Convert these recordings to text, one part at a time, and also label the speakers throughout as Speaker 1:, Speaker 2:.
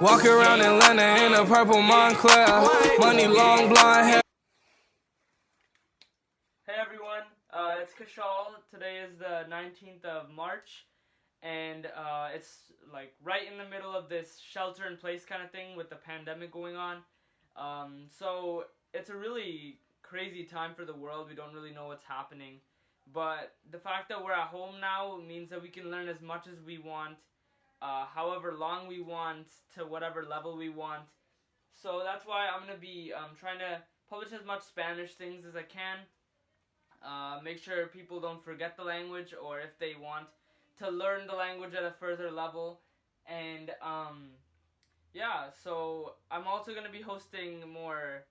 Speaker 1: Walk around Atlanta in a purple Montclair. Money long blonde hair.
Speaker 2: Hey everyone, it's Kishal. Today is the 19th of March, and it's like right in the middle of this shelter-in-place kind of thing with the pandemic going on. So it's a really crazy time for the world. We don't really know what's happening, but the fact that we're at home now means that we can learn as much as we want, however long we want, to whatever level we want. So that's why I'm going to be trying to publish as much Spanish things as I can. Make sure people don't forget the language, or if they want to learn the language at a further level. And yeah, so I'm also going to be hosting more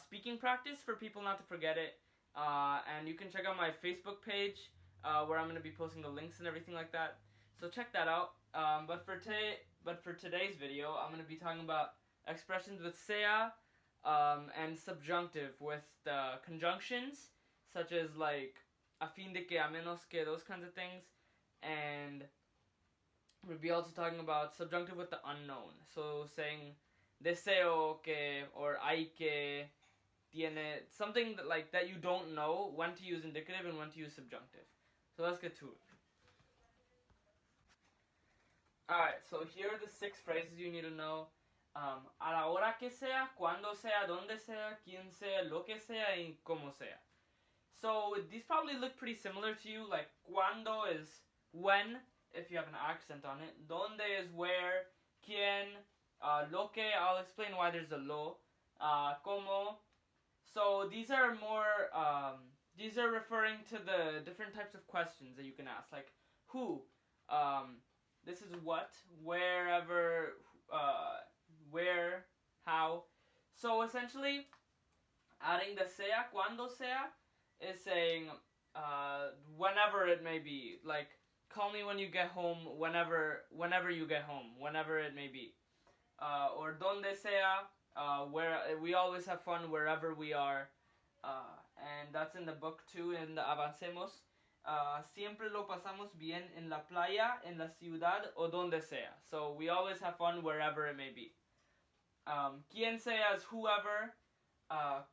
Speaker 2: speaking practice for people not to forget it. And you can check out my Facebook page where I'm going to be posting the links and everything like that. So check that out. But for today's video, I'm going to be talking about expressions with sea and subjunctive with the conjunctions, such as like a fin de que, a menos que, those kinds of things. And we'll be also talking about subjunctive with the unknown. So saying deseo que or hay que, tiene, something that, like, that you don't know when to use indicative and when to use subjunctive. So let's get to it. Alright, so here are the 6 phrases you need to know. A la hora que sea, cuando sea, donde sea, quien sea, lo que sea, y como sea. So these probably look pretty similar to you. Like cuando is when, if you have an accent on it. Donde is where. Quien, lo que, I'll explain why there's a lo. Como. So these are more, these are referring to the different types of questions that you can ask. Like who, this is what, wherever, where, how. So essentially, adding the sea, cuando sea, is saying whenever it may be. Like, call me when you get home, whenever you get home, whenever it may be. Or donde sea, where we always have fun wherever we are. And that's in the book too, in the Avancemos. Siempre lo pasamos bien en la playa, en la ciudad, o donde sea. So we always have fun wherever it may be. Quien sea is whoever.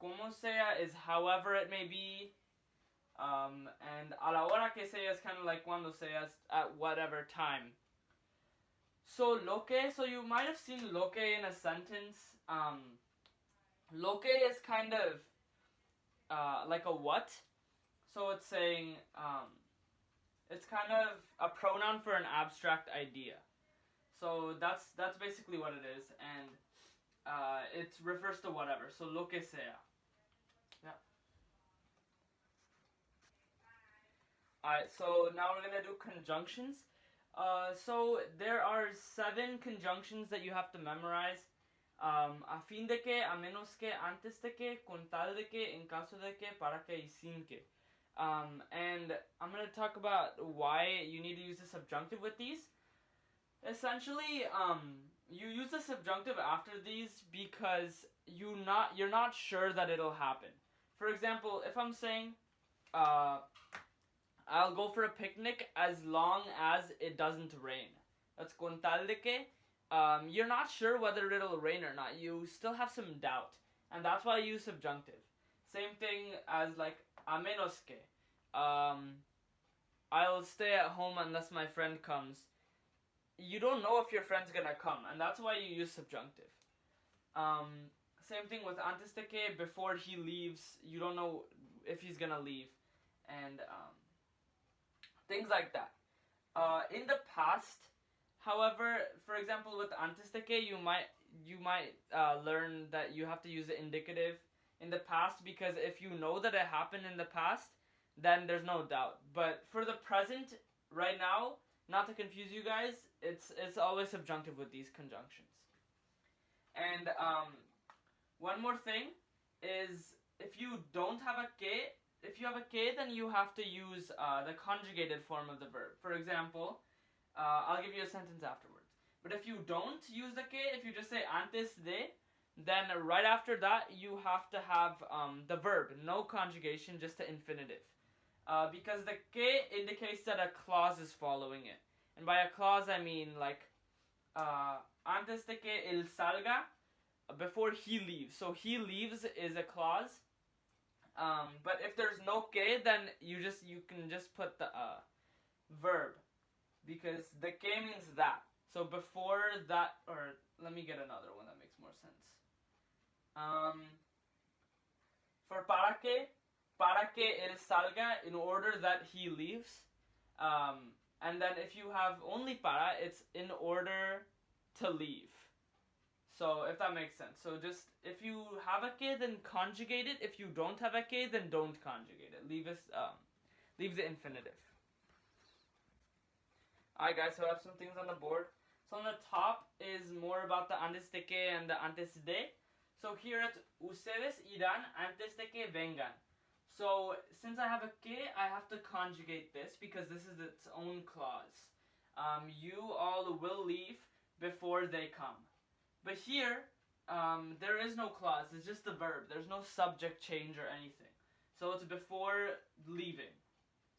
Speaker 2: Como sea is however it may be. And a la hora que sea is kind of like cuando sea, at whatever time. So lo que, so you might have seen lo que in a sentence. Lo que is kind of like a what. So it's saying, it's kind of a pronoun for an abstract idea. So that's basically what it is, and it refers to whatever. So lo que sea. Yeah. Alright, so now we're gonna do conjunctions. So there are 7 conjunctions that you have to memorize. A fin de que, a menos que, antes de que, con tal de que, en caso de que, para que, y sin que. And I'm going to talk about why you need to use the subjunctive with these. Essentially, you use the subjunctive after these because you're not sure that it'll happen. For example, if I'm saying, I'll go for a picnic as long as it doesn't rain. That's con tal de que. You're not sure whether it'll rain or not. You still have some doubt. And that's why I use subjunctive. Same thing as like a menos que. I'll stay at home unless my friend comes. You don't know if your friend's gonna come, and that's why you use subjunctive. Same thing with antes de que, before he leaves, you don't know if he's gonna leave. And things like that. In the past, however, for example, with antes de que, you might learn that you have to use the indicative in the past, because if you know that it happened in the past, then there's no doubt. But for the present, right now, not to confuse you guys, it's always subjunctive with these conjunctions. And one more thing is, if you don't have a que, if you have a que, then you have to use the conjugated form of the verb. For example, I'll give you a sentence afterwards. But if you don't use the que, if you just say antes de, then right after that you have to have the verb, no conjugation, just the infinitive. Because the que indicates that a clause is following it. And by a clause I mean like antes de que él salga, before he leaves. So he leaves is a clause. But if there's no que, then you can just put the verb, because the que means that. So before that, or let me get another one that makes more sense. For para que él salga, in order that he leaves. And then if you have only para, it's in order to leave. So if that makes sense. So just, if you have a que, then conjugate it. If you don't have a que, then don't conjugate it. Leave the infinitive. Alright guys, so I have some things on the board. So on the top is more about the antes de que and the antes de. So here it's ustedes irán antes de que vengan. So since I have a que, I have to conjugate this because this is its own clause. You all will leave before they come. But here, there is no clause. It's just the verb. There's no subject change or anything. So it's before leaving.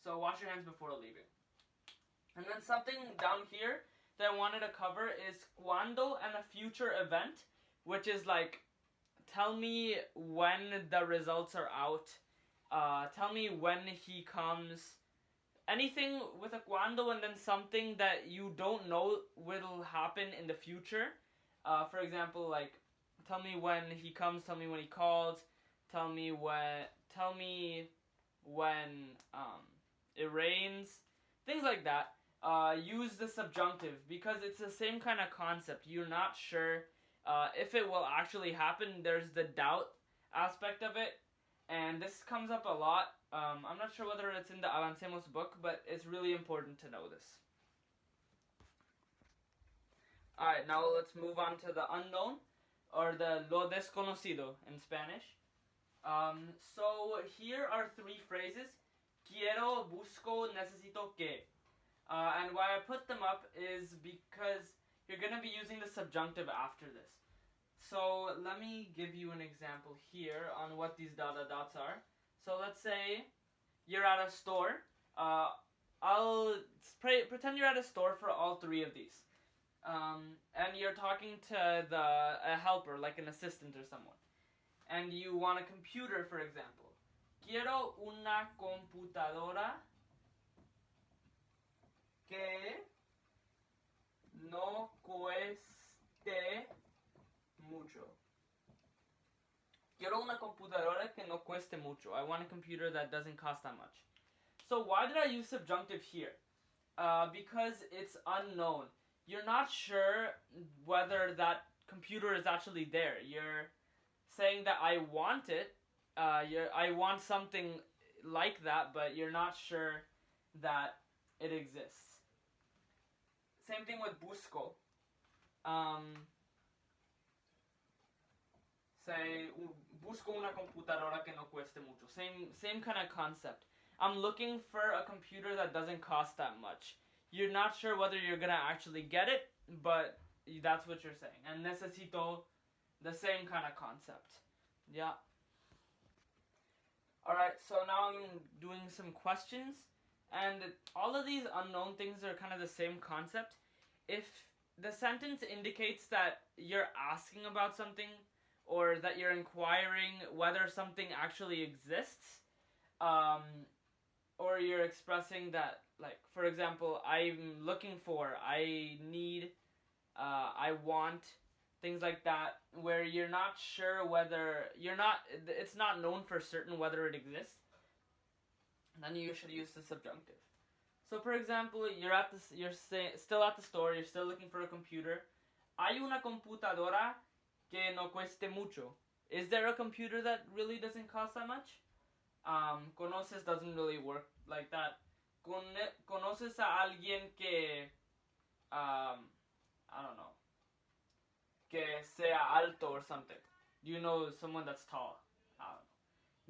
Speaker 2: So wash your hands before leaving. And then something down here that I wanted to cover is cuando and a future event, which is like, tell me when the results are out. Tell me when he comes. Anything with a cuando and then something that you don't know will happen in the future. For example, like, tell me when he comes, tell me when he calls, tell me when it rains, things like that. Use the subjunctive because it's the same kind of concept. You're not sure if it will actually happen. There's the doubt aspect of it, and this comes up a lot. I'm not sure whether it's in the Avancemos book, but it's really important to know this. Alright, now let's move on to the unknown, or the lo desconocido in Spanish. So here are three phrases: quiero, busco, necesito que. And why I put them up is because you're going to be using the subjunctive after this. So let me give you an example here on what these dots are. So let's say you're at a store. I'll pretend you're at a store for all three of these. And you're talking to a helper, like an assistant or someone. And you want a computer, for example. Quiero una computadora que no cueste mucho. Quiero una computadora que no cueste mucho. I want a computer that doesn't cost that much. So why did I use subjunctive here? Because it's unknown. You're not sure whether that computer is actually there. You're saying that I want it. I want something like that, but you're not sure that it exists. Same thing with busco. Say, busco una computadora que no cueste mucho. Same kind of concept. I'm looking for a computer that doesn't cost that much. You're not sure whether you're gonna actually get it, but that's what you're saying. And necesito, the same kind of concept. Yeah. Alright, so now I'm doing some questions. And all of these unknown things are kind of the same concept. If the sentence indicates that you're asking about something, or that you're inquiring whether something actually exists, or you're expressing that, like, for example, I'm looking for, I need, I want, things like that, where you're not sure whether, it's not known for certain whether it exists, then you should use the subjunctive. So, for example, you're still at the store, you're still looking for a computer. Hay una computadora que no cueste mucho. Is there a computer that really doesn't cost that much? Conoces doesn't really work like that. Conoces a alguien que, I don't know, que sea alto or something. You know someone that's tall. I don't know.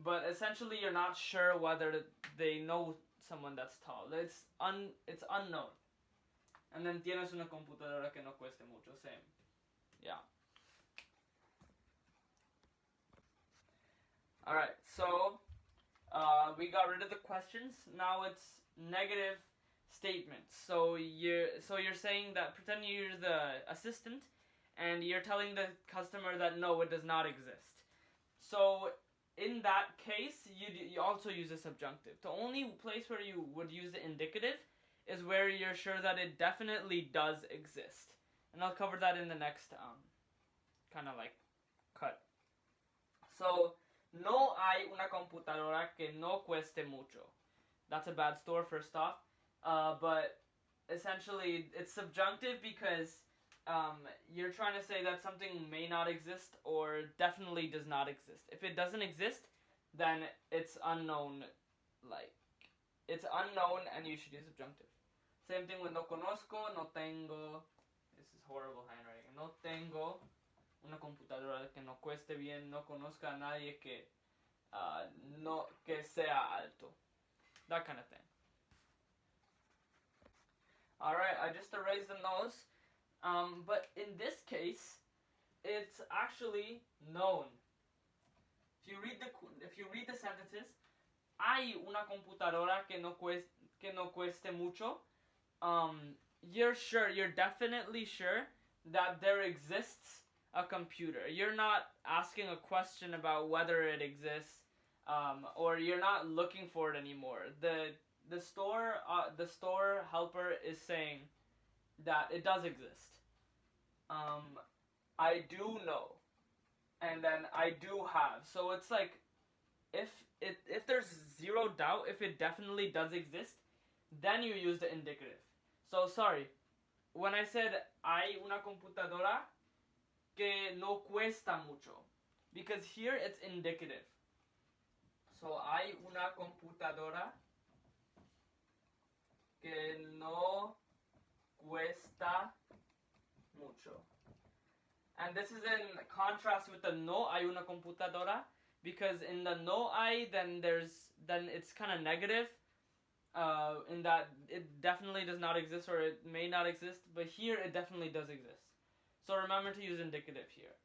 Speaker 2: But essentially, you're not sure whether they know someone that's tall. It's unknown. And then tienes una computadora que no cueste mucho. Same. Yeah. Alright, so we got rid of the questions. Now it's negative statements. So you're saying that, pretend you're the assistant, and you're telling the customer that no, it does not exist. So in that case, you also use a subjunctive. The only place where you would use the indicative is where you're sure that it definitely does exist. And I'll cover that in the next kind of like cut. So, no hay una computadora que no cueste mucho. That's a bad store, first off. But essentially, it's subjunctive because you're trying to say that something may not exist or definitely does not exist. If it doesn't exist, then it's unknown. Like, it's unknown and you should use subjunctive. Same thing with no conozco, no tengo. This is horrible handwriting. No tengo una computadora que no cueste bien. No conozca a nadie que no que sea alto. That kind of thing. Alright, I just erased the nose. But in this case, it's actually known. If you read the sentences, hay una computadora que no cueste mucho. You're definitely sure that there exists a computer. You're not asking a question about whether it exists, or you're not looking for it anymore. The store helper is saying that it does exist. I do know, and then I do have. So it's like, if there's zero doubt, if it definitely does exist, then you use the indicative. So sorry, when I said hay una computadora que no cuesta mucho, because here it's indicative. So hay una computadora que no cuesta mucho. And this is in contrast with the no hay una computadora, because in the no hay, then it's kind of negative, in that it definitely does not exist or it may not exist, but here it definitely does exist. So remember to use indicative here.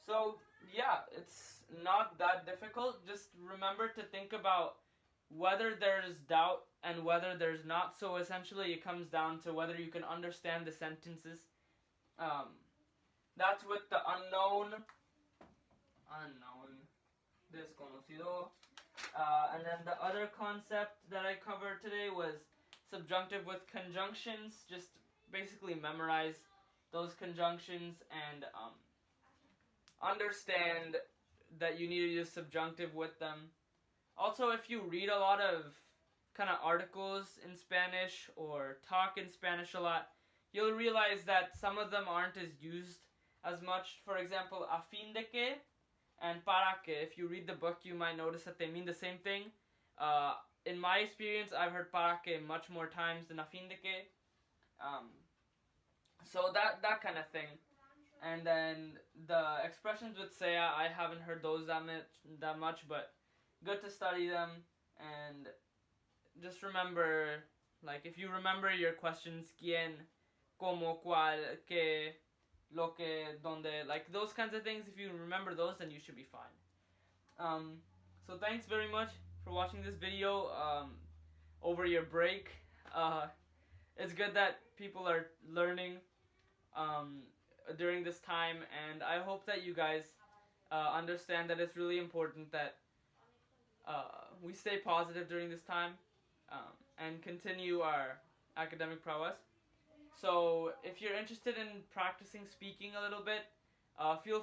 Speaker 2: So yeah, it's not that difficult. Just remember to think about whether there's doubt and whether there's not. So essentially it comes down to whether you can understand the sentences. That's with the unknown, desconocido. And then the other concept that I covered today was subjunctive with conjunctions. Just basically memorize those conjunctions and understand that you need to use subjunctive with them. Also, if you read a lot of kind of articles in Spanish or talk in Spanish a lot, you'll realize that some of them aren't as used as much. For example, a fin de que and para que. If you read the book, you might notice that they mean the same thing. In my experience, I've heard para que much more times than a fin de que. So that kind of thing. And then the expressions with sea, I haven't heard those that much, but good to study them. And just remember, like, if you remember your questions, quién, cómo, cuál, qué, lo que, donde, like those kinds of things, if you remember those, then you should be fine. So thanks very much for watching this video over your break. It's good that people are learning during this time, and I hope that you guys understand that it's really important that we stay positive during this time and continue our academic prowess. So if you're interested in practicing speaking a little bit, feel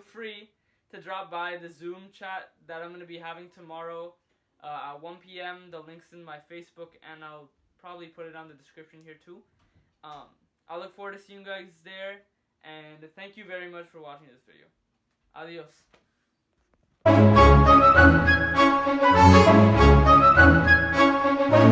Speaker 2: free to drop by the Zoom chat that I'm going to be having tomorrow at 1 p.m. The link's in my Facebook, and I'll probably put it on the description here too. I look forward to seeing you guys there, and thank you very much for watching this video. Adios.